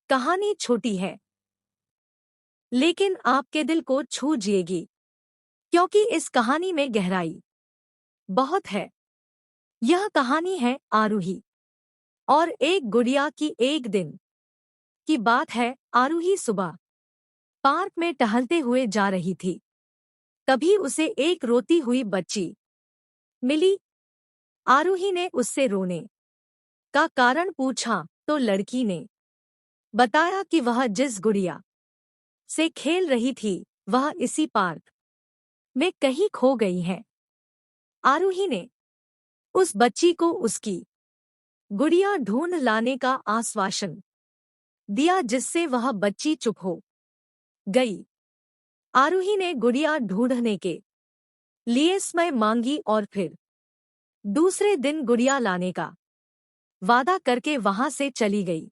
कहानी छोटी है, लेकिन आपके दिल को छू जाएगी, क्योंकि इस कहानी में गहराई बहुत है। यह कहानी है आरूही और एक गुड़िया की। एक दिन की बात है। आरूही सुबह पार्क में टहलते हुए जा रही थी। तभी उसे एक रोती हुई बच्ची मिली। आरूही ने उससे रोने का कारण पूछा तो लड़की ने बताया कि वह जिस गुड़िया से खेल रही थी वह इसी पार्क में कहीं खो गई है। आरूही ने उस बच्ची को उसकी गुड़िया ढूंढ लाने का आश्वासन दिया, जिससे वह बच्ची चुप हो गई। आरूही ने गुड़िया ढूंढने के लिए समय मांगी और फिर दूसरे दिन गुड़िया लाने का वादा करके वहां से चली गई।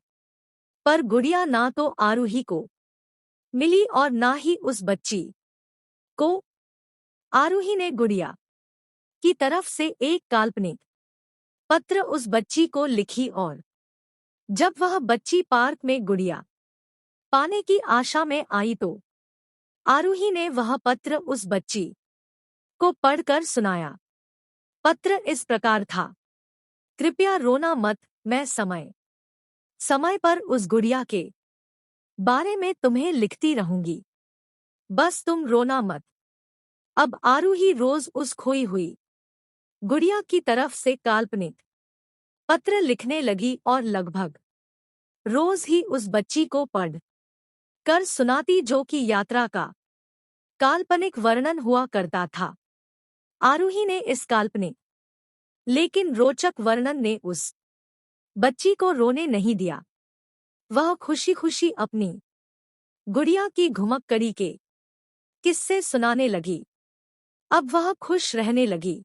पर गुड़िया ना तो आरूही को मिली और ना ही उस बच्ची को। आरूही ने गुड़िया की तरफ से एक काल्पनिक पत्र उस बच्ची को लिखी और जब वह बच्ची पार्क में गुड़िया पाने की आशा में आई तो आरूही ने वह पत्र उस बच्ची को पढ़कर सुनाया। पत्र इस प्रकार था। कृपया रोना मत, मैं समय समय पर उस गुड़िया के बारे में तुम्हें लिखती रहूंगी, बस तुम रोना मत। अब आरूही रोज उस खोई हुई गुड़िया की तरफ से काल्पनिक पत्र लिखने लगी और लगभग रोज ही उस बच्ची को पढ़ कर सुनाती, जो कि यात्रा का काल्पनिक वर्णन हुआ करता था। आरूही ने इस काल्पनिक लेकिन रोचक वर्णन ने उस बच्ची को रोने नहीं दिया। वह खुशी खुशी अपनी गुड़िया की घुमक्कड़ी के किस्से सुनाने लगी। अब वह खुश रहने लगी।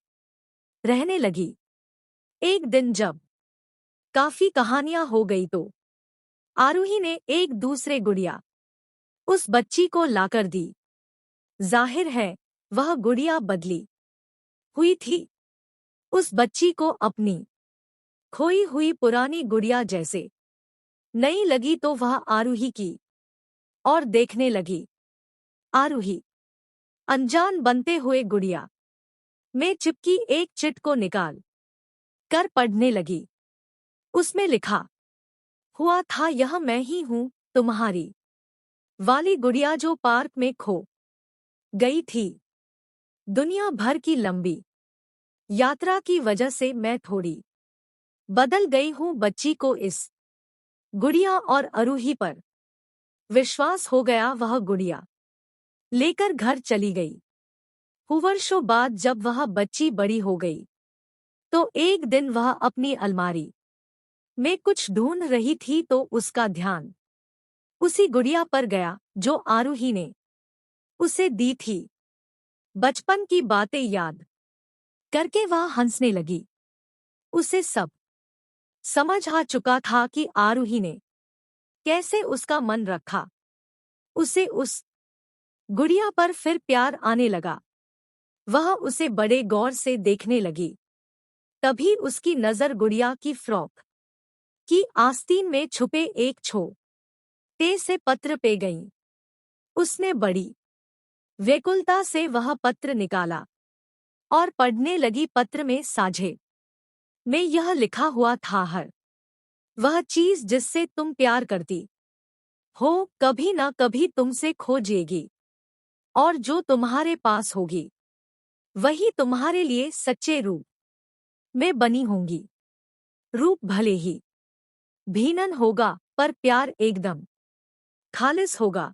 एक दिन जब काफी कहानियां हो गई तो आरूही ने एक दूसरे गुड़िया उस बच्ची को लाकर दी। जाहिर है वह गुड़िया बदली हुई थी। उस बच्ची को अपनी खोई हुई पुरानी गुड़िया जैसे नई लगी तो वह आरूही की और देखने लगी। आरूही अनजान बनते हुए गुड़िया में चिपकी एक चिट को निकाल कर पढ़ने लगी। उसमें लिखा हुआ था, यह मैं ही हूँ, तुम्हारी वाली गुड़िया जो पार्क में खो गई थी। दुनिया भर की लंबी यात्रा की वजह से मैं थोड़ी बदल गई हूँ। बच्ची को इस गुड़िया और आरूही पर विश्वास हो गया। वह गुड़िया लेकर घर चली गई। वर्षों बाद जब वह बच्ची बड़ी हो गई तो एक दिन वह अपनी अलमारी में कुछ ढूंढ रही थी तो उसका ध्यान उसी गुड़िया पर गया जो आरूही ने उसे दी थी। बचपन की बातें याद करके वह हंसने लगी। उसे सब समझ आ चुका था कि आरूही ने कैसे उसका मन रखा। उसे उस गुड़िया पर फिर प्यार आने लगा। वह उसे बड़े गौर से देखने लगी। तभी उसकी नजर गुड़िया की फ्रॉक की आस्तीन में छुपे एक छोटे से पत्र पे गई। उसने बड़ी व्याकुलता से वह पत्र निकाला और पढ़ने लगी। पत्र में साझे में यह लिखा हुआ था, हर वह चीज जिससे तुम प्यार करती हो कभी न कभी तुमसे खो जाएगी, और जो तुम्हारे पास होगी वही तुम्हारे लिए सच्चे रूप में बनी होंगी। रूप भले ही भिन्न होगा पर प्यार एकदम खालिस होगा।